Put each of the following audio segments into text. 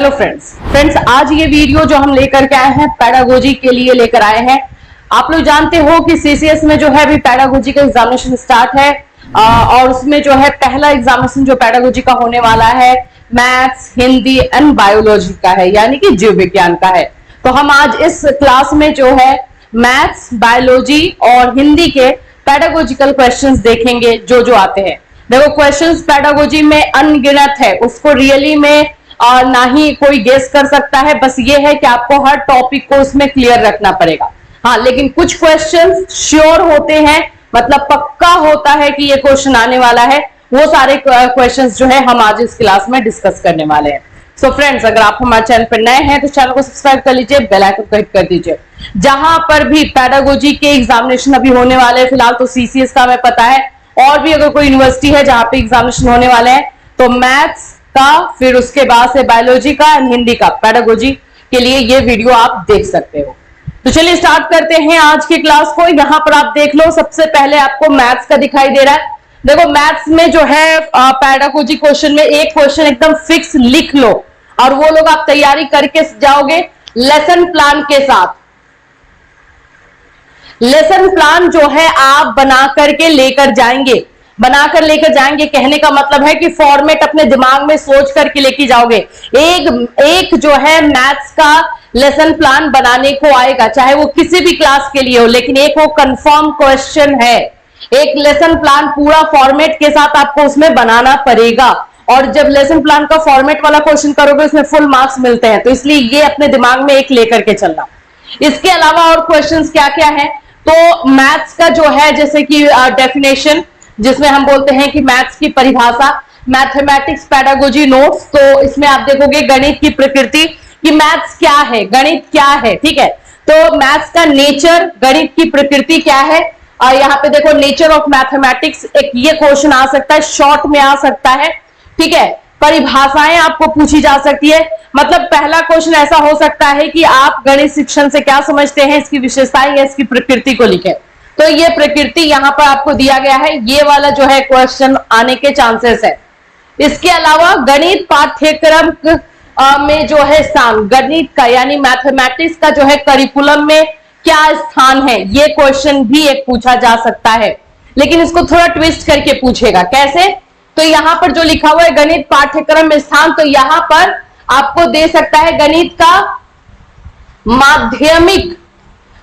Hello friends, आज ये video जो हम लेकर के आए हैं पैडागोजी के लिए लेकर आए हैं। आप लोग जानते हो कि सीसीएस में जो है अभी पैडागोजी का एग्जामिनेशन स्टार्ट है और उसमें जो है पहला एग्जामिनेशन जो पैडागोजी का होने वाला है मैथ्स, हिंदी एंड बायोलॉजी का है, यानी कि जीव विज्ञान का है। तो हम आज इस क्लास में जो है मैथ्स, बायोलॉजी और हिंदी के पैडागोजिकल क्वेश्चंस देखेंगे जो आते हैं। देखो, क्वेश्चंस पैडागोजी में अनगिनत है, उसको रियली में ना ही कोई गेस कर सकता है। बस ये है कि आपको हर टॉपिक को उसमें क्लियर रखना पड़ेगा। हाँ, लेकिन कुछ क्वेश्चंस श्योर होते हैं, मतलब पक्का होता है कि ये क्वेश्चन आने वाला है। वो सारे क्वेश्चंस जो है हम आज इस क्लास में डिस्कस करने वाले हैं। सो फ्रेंड्स, अगर आप हमारे चैनल पर नए हैं तो चैनल को सब्सक्राइब कर लीजिए, बेल आइकन को हिट कर दीजिए। जहां पर भी पैडागोजी के एग्जामिनेशन अभी होने वाले हैं, फिलहाल तो सीसीएस का हमें पता है, और भी अगर कोई यूनिवर्सिटी है जहां पे एग्जामिनेशन होने वाले हैं तो मैथ्स का, फिर उसके बाद से बायोलॉजी का एंड हिंदी का पैडागोजी के लिए ये वीडियो आप देख सकते हो। तो चलिए स्टार्ट करते हैं आज की क्लास को। यहां पर आप देख लो, सबसे पहले आपको मैथ्स का दिखाई दे रहा है। देखो, मैथ्स में जो है पैडागोजी क्वेश्चन में एक क्वेश्चन एकदम फिक्स लिख लो, और वो लोग आप तैयारी करके जाओगे लेसन प्लान के साथ। लेसन प्लान जो है आप बना करके लेकर जाएंगे, कहने का मतलब है कि फॉर्मेट अपने दिमाग में सोच करके लेके जाओगे। एक जो है मैथ्स का लेसन प्लान बनाने को आएगा, चाहे वो किसी भी क्लास के लिए हो, लेकिन एक वो कंफर्म क्वेश्चन है। एक लेसन प्लान पूरा फॉर्मेट के साथ आपको उसमें बनाना पड़ेगा, और जब लेसन प्लान का फॉर्मेट वाला क्वेश्चन करोगे उसमें फुल मार्क्स मिलते हैं, तो इसलिए ये अपने दिमाग में एक लेकर के चलना। इसके अलावा और क्वेश्चंस क्या क्या है, तो मैथ्स का जो है जैसे कि डेफिनेशन, जिसमें हम बोलते हैं कि मैथ्स की परिभाषा, मैथमेटिक्स पैडागोजी नोट्स, तो इसमें आप देखोगे गणित की प्रकृति, कि मैथ्स क्या है, गणित क्या है। ठीक है, तो मैथ्स का नेचर, गणित की प्रकृति क्या है। और यहाँ पे देखो नेचर ऑफ मैथमेटिक्स, एक ये क्वेश्चन आ सकता है, शॉर्ट में आ सकता है। ठीक है, परिभाषाएं आपको पूछी जा सकती है। मतलब पहला क्वेश्चन ऐसा हो सकता है कि आप गणित शिक्षण से क्या समझते हैं, इसकी विशेषताएं या इसकी प्रकृति को लिखें। तो ये प्रकृति यहां पर आपको दिया गया है, ये वाला जो है क्वेश्चन आने के चांसेस है। इसके अलावा गणित पाठ्यक्रम में जो है स्थान, गणित का यानी मैथमेटिक्स का जो है करिकुलम में क्या स्थान है, ये क्वेश्चन भी एक पूछा जा सकता है, लेकिन इसको थोड़ा ट्विस्ट करके पूछेगा। कैसे, तो यहां पर जो लिखा हुआ है गणित पाठ्यक्रम में स्थान, तो यहां पर आपको दे सकता है गणित का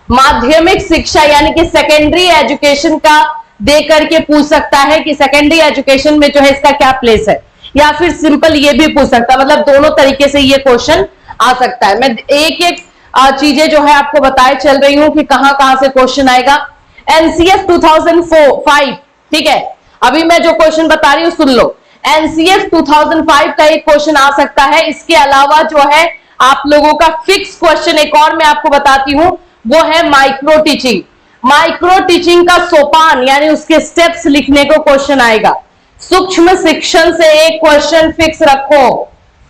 माध्यमिक शिक्षा यानी कि सेकेंडरी एजुकेशन का दे करके पूछ सकता है कि सेकेंडरी एजुकेशन में जो है इसका क्या प्लेस है, या फिर सिंपल ये भी पूछ सकता है। मतलब दोनों तरीके से ये क्वेश्चन आ सकता है। मैं एक एक चीजें जो है आपको बताए चल रही हूं कि कहां कहां से क्वेश्चन आएगा। एनसीएफ 2005, ठीक है, अभी मैं जो क्वेश्चन बता रही हूं सुन लो। एनसीएफ 2005 का एक क्वेश्चन आ सकता है। इसके अलावा जो है आप लोगों का फिक्स क्वेश्चन एक और मैं आपको बताती हूं, वो है माइक्रो टीचिंग का सोपान यानी उसके स्टेप्स लिखने को क्वेश्चन आएगा। सूक्ष्म शिक्षण से एक क्वेश्चन फिक्स रखो,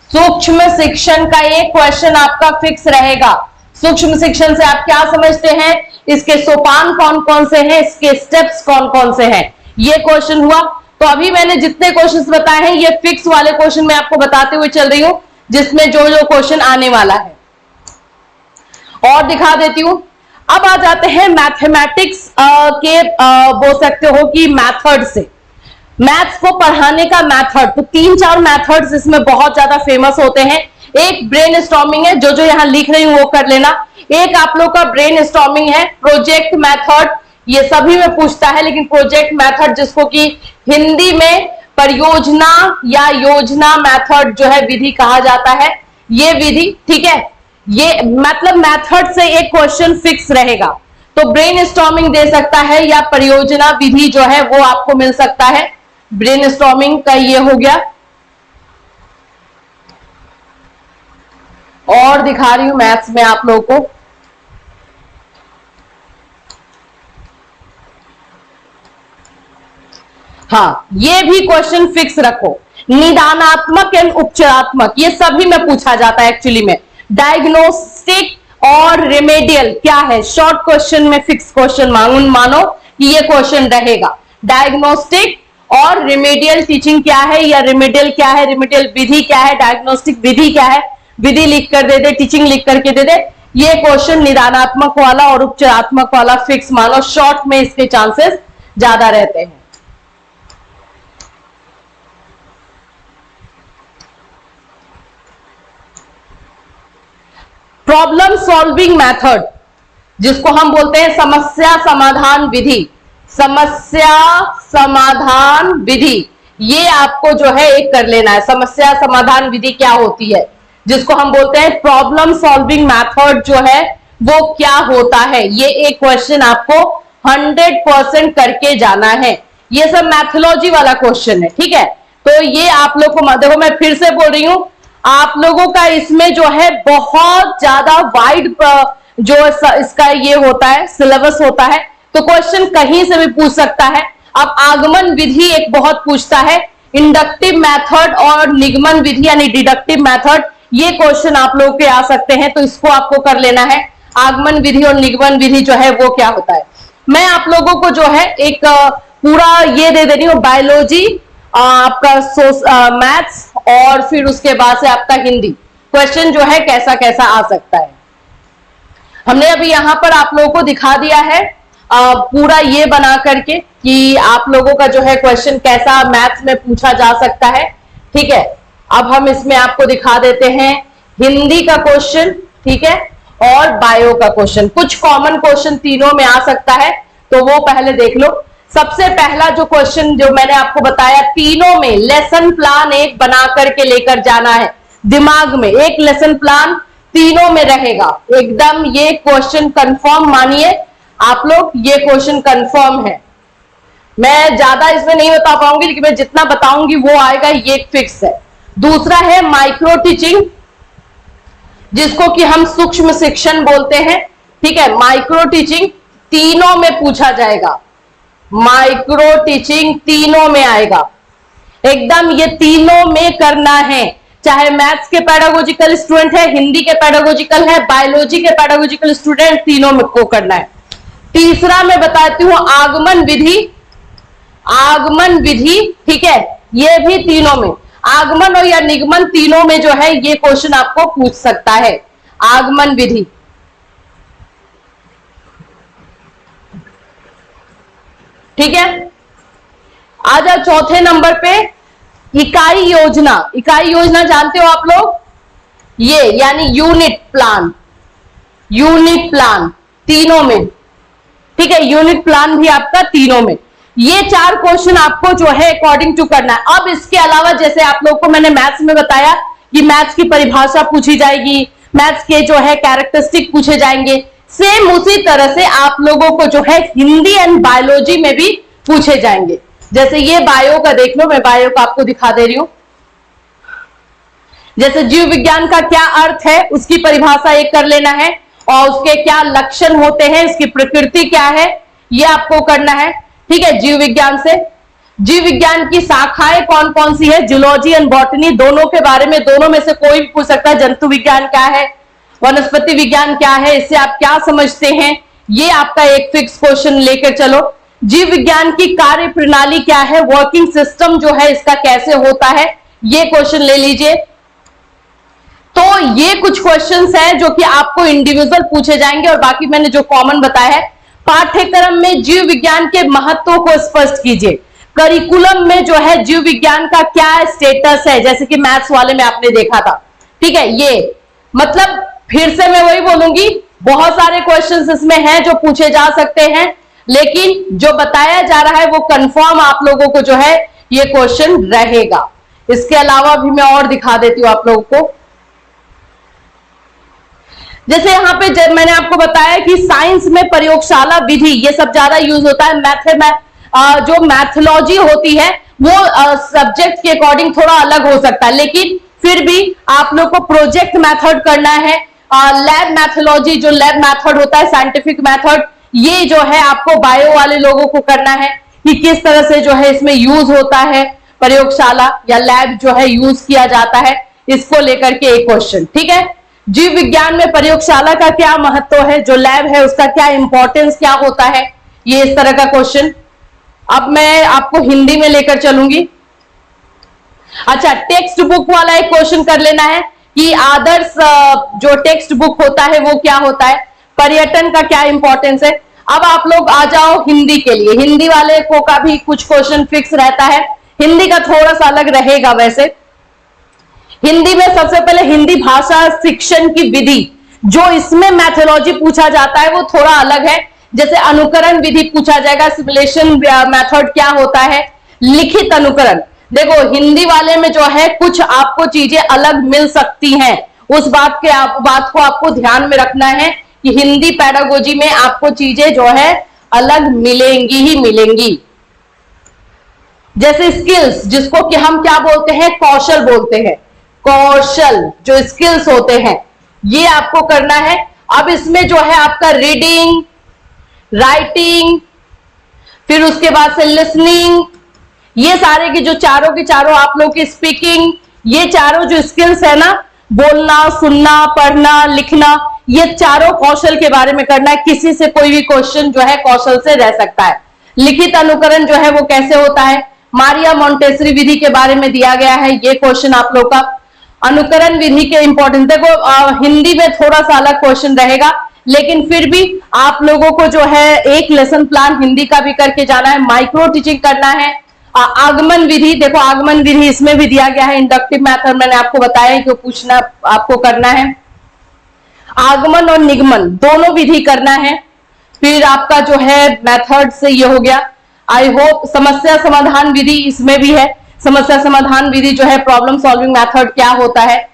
सूक्ष्म शिक्षण का एक क्वेश्चन आपका फिक्स रहेगा। सूक्ष्म शिक्षण से आप क्या समझते हैं, इसके सोपान कौन कौन से हैं, इसके स्टेप्स कौन कौन से हैं, ये क्वेश्चन हुआ। तो अभी मैंने जितने क्वेश्चंस बताए हैं ये फिक्स वाले क्वेश्चन मैं आपको बताते हुए चल रही हूं, जिसमें जो क्वेश्चन आने वाला है। और दिखा देती हूं। अब आ जाते हैं मैथमेटिक्स के बोल सकते हो कि मेथड से, मैथ्स को पढ़ाने का मेथड। तो 3-4 मेथड्स इसमें बहुत ज्यादा फेमस होते हैं। एक ब्रेनस्टॉर्मिंग है, जो यहाँ लिख रही हूं वो कर लेना। एक आप लोग का ब्रेनस्टॉर्मिंग है, प्रोजेक्ट मेथड, ये सभी में पूछता है, लेकिन प्रोजेक्ट मेथड जिसको कि हिंदी में परियोजना या योजना मेथड जो है विधि कहा जाता है, ये विधि। ठीक है, ये मतलब मेथड से एक क्वेश्चन फिक्स रहेगा। तो ब्रेनस्टॉर्मिंग दे सकता है या परियोजना विधि जो है वो आपको मिल सकता है। ब्रेनस्टॉर्मिंग का ये हो गया। और दिखा रही हूं मैथ्स में आप लोगों को। हाँ, ये भी क्वेश्चन फिक्स रखो। निदानात्मक एवं उपचारात्मक, ये सभी में पूछा जाता है एक्चुअली में। डायग्नोस्टिक और रेमेडियल क्या है, शॉर्ट क्वेश्चन में फिक्स क्वेश्चन मानो कि ये क्वेश्चन रहेगा। डायग्नोस्टिक और रेमेडियल टीचिंग क्या है, या रेमेडियल क्या है, रेमेडियल विधि क्या है, डायग्नोस्टिक विधि क्या है, विधि लिख कर दे दे, टीचिंग लिख करके दे दे, ये क्वेश्चन निदानात्मक वाला और उपचारात्मक वाला फिक्स मानो, शॉर्ट में इसके चांसेस ज्यादा रहते हैं। प्रॉब्लम सॉल्विंग मेथड, जिसको हम बोलते हैं समस्या समाधान विधि, समस्या समाधान विधि, ये आपको जो है एक कर लेना है। समस्या समाधान विधि क्या होती है, जिसको हम बोलते हैं प्रॉब्लम सॉल्विंग मेथड जो है वो क्या होता है, ये एक क्वेश्चन आपको 100% करके जाना है। ये सब मैथोलॉजी वाला क्वेश्चन है, ठीक है। तो ये आप लोग को, देखो मैं फिर से बोल रही हूं, आप लोगों का इसमें जो है बहुत ज्यादा वाइड जो इसका ये होता है, सिलेबस होता है, तो क्वेश्चन कहीं से भी पूछ सकता है। अब आगमन विधि एक बहुत पूछता है, इंडक्टिव मेथड और निगमन विधि यानी डिडक्टिव मेथड, ये क्वेश्चन आप लोगों के आ सकते हैं, तो इसको आपको कर लेना है। आगमन विधि और निगमन विधि जो है वो क्या होता है, मैं आप लोगों को जो है एक पूरा ये दे रही हूँ, बायोलॉजी, आपका मैथ्स और फिर उसके बाद से आपका हिंदी क्वेश्चन जो है कैसा कैसा आ सकता है। हमने अभी यहां पर आप लोगों को दिखा दिया है पूरा ये बना करके कि आप लोगों का जो है क्वेश्चन कैसा मैथ्स में पूछा जा सकता है, ठीक है। अब हम इसमें आपको दिखा देते हैं हिंदी का क्वेश्चन, ठीक है, और बायो का क्वेश्चन। कुछ कॉमन क्वेश्चन तीनों में आ सकता है, तो वो पहले देख लो। सबसे पहला जो क्वेश्चन जो मैंने आपको बताया, तीनों में लेसन प्लान एक बना करके लेकर जाना है, दिमाग में एक लेसन प्लान तीनों में रहेगा एकदम। ये क्वेश्चन कंफर्म मानिए आप लोग, ये क्वेश्चन कंफर्म है। मैं ज्यादा इसमें नहीं बता पाऊंगी, लेकिन मैं जितना बताऊंगी वो आएगा, ये फिक्स है। दूसरा है माइक्रो टीचिंग, जिसको कि हम सूक्ष्म शिक्षण बोलते हैं, ठीक है। माइक्रो टीचिंग तीनों में पूछा जाएगा, माइक्रो टीचिंग तीनों में आएगा एकदम, ये तीनों में करना है। चाहे मैथ्स के पेडागोजिकल स्टूडेंट है, हिंदी के पेडागोजिकल है, बायोलॉजी के पेडागोजिकल स्टूडेंट, तीनों में को करना है। तीसरा मैं बताती हूं आगमन विधि, आगमन विधि, ठीक है, ये भी तीनों में, आगमन और या निगमन तीनों में जो है ये क्वेश्चन आपको पूछ सकता है, आगमन विधि। ठीक है, आ जाओ चौथे नंबर पे, इकाई योजना। इकाई योजना जानते हो आप लोग, ये यानी यूनिट प्लान, यूनिट प्लान तीनों में, ठीक है, यूनिट प्लान भी आपका तीनों में। ये चार क्वेश्चन आपको जो है अकॉर्डिंग टू करना है। अब इसके अलावा जैसे आप लोग को मैंने मैथ्स में बताया कि मैथ्स की परिभाषा पूछी जाएगी, मैथ्स के जो है कैरेक्टरिस्टिक पूछे जाएंगे, सेम उसी तरह से आप लोगों को जो है हिंदी एंड बायोलॉजी में भी पूछे जाएंगे। जैसे ये बायो का देख लो, मैं बायो का आपको दिखा दे रही हूं। जैसे जीव विज्ञान का क्या अर्थ है उसकी परिभाषा एक कर लेना है, और उसके क्या लक्षण होते हैं, इसकी प्रकृति क्या है, ये आपको करना है, ठीक है। जीव विज्ञान से, जीव विज्ञान की शाखाएं कौन कौन सी है, जूलॉजी एंड बॉटनी, दोनों के बारे में, दोनों में से कोई भी पूछ सकता है। जंतु विज्ञान क्या है, वनस्पति विज्ञान क्या है, इससे आप क्या समझते हैं, ये आपका एक फिक्स क्वेश्चन लेकर चलो। जीव विज्ञान की कार्य प्रणाली क्या है, वर्किंग सिस्टम जो है इसका कैसे होता है, ये क्वेश्चन ले लीजिए। तो ये कुछ क्वेश्चंस हैं जो कि आपको इंडिविजुअल पूछे जाएंगे, और बाकी मैंने जो कॉमन बताया है। पाठ्यक्रम में जीव विज्ञान के महत्व को स्पष्ट कीजिए। करिकुलम में जो है जीव विज्ञान का क्या स्टेटस है, जैसे कि मैथ्स वाले में आपने देखा था, ठीक है। ये मतलब फिर से मैं वही बोलूंगी, बहुत सारे क्वेश्चंस इसमें हैं जो पूछे जा सकते हैं, लेकिन जो बताया जा रहा है वो कंफर्म आप लोगों को जो है ये क्वेश्चन रहेगा। इसके अलावा भी मैं और दिखा देती हूं आप लोगों को। जैसे यहाँ पे जब मैंने आपको बताया कि साइंस में प्रयोगशाला विधि ये सब ज्यादा यूज होता है। जो मैथोलॉजी होती है वो सब्जेक्ट के अकॉर्डिंग थोड़ा अलग हो सकता है, लेकिन फिर भी आप लोग को प्रोजेक्ट मेथड करना है। लैब मैथोलॉजी जो लैब मेथड होता है, साइंटिफिक मेथड, ये जो है आपको बायो वाले लोगों को करना है कि किस तरह से जो है इसमें यूज होता है, प्रयोगशाला या लैब जो है यूज किया जाता है, इसको लेकर के एक क्वेश्चन, ठीक है। जीव विज्ञान में प्रयोगशाला का क्या महत्व है, जो लैब है उसका क्या इंपॉर्टेंस क्या होता है, ये इस तरह का क्वेश्चन। अब मैं आपको हिंदी में लेकर चलूंगी। अच्छा, टेक्स्ट बुक वाला एक क्वेश्चन कर लेना है कि आदर्श जो टेक्स्ट बुक होता है वो क्या होता है, पर्यटन का क्या इंपॉर्टेंस है। अब आप लोग आ जाओ हिंदी के लिए। हिंदी वाले को का भी कुछ क्वेश्चन फिक्स रहता है, हिंदी का थोड़ा सा अलग रहेगा। वैसे हिंदी में सबसे पहले हिंदी भाषा शिक्षण की विधि, जो इसमें मैथोलॉजी पूछा जाता है वो थोड़ा अलग है। जैसे अनुकरण विधि पूछा जाएगा, सिमुलेशन मेथड क्या होता है, लिखित अनुकरण। देखो हिंदी वाले में जो है कुछ आपको चीजें अलग मिल सकती हैं, उस बात को आपको ध्यान में रखना है कि हिंदी पैडागोजी में आपको चीजें जो है अलग मिलेंगी ही मिलेंगी। जैसे स्किल्स, जिसको कि हम क्या बोलते हैं, कौशल बोलते हैं। कौशल जो स्किल्स होते हैं ये आपको करना है। अब इसमें जो है आपका रीडिंग, राइटिंग, फिर उसके बाद से लिसनिंग, ये सारे की जो चारों की चारों आप लोग की स्पीकिंग, ये चारों जो स्किल्स है ना, बोलना, सुनना, पढ़ना, लिखना, ये चारों कौशल के बारे में करना है। किसी से कोई भी क्वेश्चन जो है कौशल से रह सकता है। लिखित अनुकरण जो है वो कैसे होता है, मारिया मोंटेसरी विधि के बारे में दिया गया है ये क्वेश्चन आप लोग का। अनुकरण विधि के इंपॉर्टेंस देखो, हिंदी में थोड़ा सा अलग क्वेश्चन रहेगा, लेकिन फिर भी आप लोगों को जो है एक लेसन प्लान हिंदी का भी करके जाना है, माइक्रो टीचिंग करना है। आगमन विधि, देखो आगमन विधि इसमें भी दिया गया है, इंडक्टिव मेथड मैंने आपको बताया कि पूछना आपको करना है। आगमन और निगमन दोनों विधि करना है। फिर आपका जो है मेथड से ये हो गया। आई होप समस्या समाधान विधि इसमें भी है। समस्या समाधान विधि जो है प्रॉब्लम सॉल्विंग मेथड क्या होता है।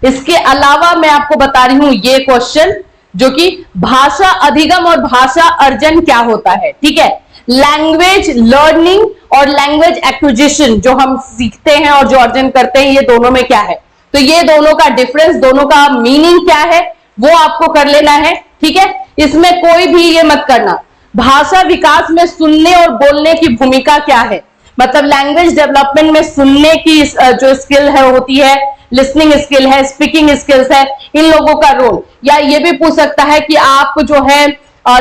इसके अलावा मैं आपको बता रही हूं ये क्वेश्चन जो कि भाषा अधिगम और भाषा अर्जन क्या होता है, ठीक है। लैंग्वेज लर्निंग और लैंग्वेज एक्विजिशन, जो हम सीखते हैं और जो अर्जन करते हैं, ये दोनों में क्या है, तो ये दोनों का डिफरेंस, दोनों का मीनिंग क्या है वो आपको कर लेना है, ठीक है। इसमें कोई भी ये मत करना भाषा विकास में सुनने और बोलने की भूमिका क्या है, मतलब लैंग्वेज डेवलपमेंट में सुनने की जो स्किल है होती है, लिसनिंग स्किल है, स्पीकिंग स्किल्स है, इन लोगों का रोल। या ये भी पूछ सकता है कि आप जो है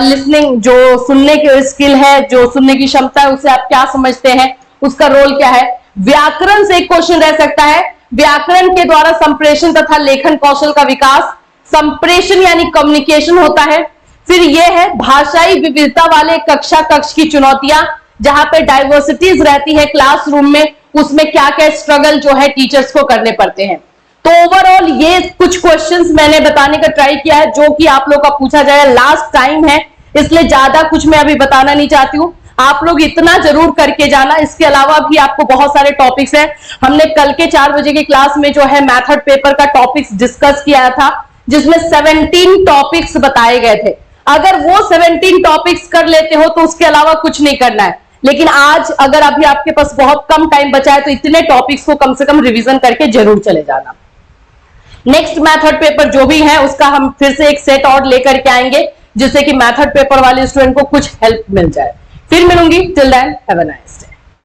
लिसनिंग, जो सुनने की स्किल है, जो सुनने की क्षमता है, उसे आप क्या समझते हैं, उसका रोल क्या है। व्याकरण से एक क्वेश्चन रह सकता है, व्याकरण के द्वारा संप्रेषण तथा लेखन कौशल का विकास। संप्रेषण यानी कम्युनिकेशन होता है। फिर यह है भाषाई विविधता वाले कक्षा कक्ष की चुनौतियां, जहां पे डाइवर्सिटीज रहती है क्लासरूम में, उसमें क्या क्या स्ट्रगल जो है टीचर्स को करने पड़ते हैं। तो ओवरऑल ये कुछ क्वेश्चंस मैंने बताने का ट्राई किया है जो कि आप लोग का पूछा जाए। लास्ट टाइम है इसलिए ज्यादा कुछ मैं अभी बताना नहीं चाहती हूँ, आप लोग इतना जरूर करके जाना। इसके अलावा भी आपको बहुत सारे टॉपिक्स हैं। हमने कल के 4 बजे की क्लास में जो है मैथड पेपर का टॉपिक्स डिस्कस किया था, जिसमें 17 टॉपिक्स बताए गए थे। अगर वो 17 टॉपिक्स कर लेते हो तो उसके अलावा कुछ नहीं करना है। लेकिन आज अगर अभी आपके पास बहुत कम टाइम बचा है तो इतने टॉपिक्स को कम से कम रिवीजन करके जरूर चले जाना। नेक्स्ट मैथड पेपर जो भी है उसका हम फिर से एक सेट और लेकर के आएंगे, जिससे कि मैथड पेपर वाले स्टूडेंट को कुछ हेल्प मिल जाए। फिर मिलूंगी, till then have a nice day.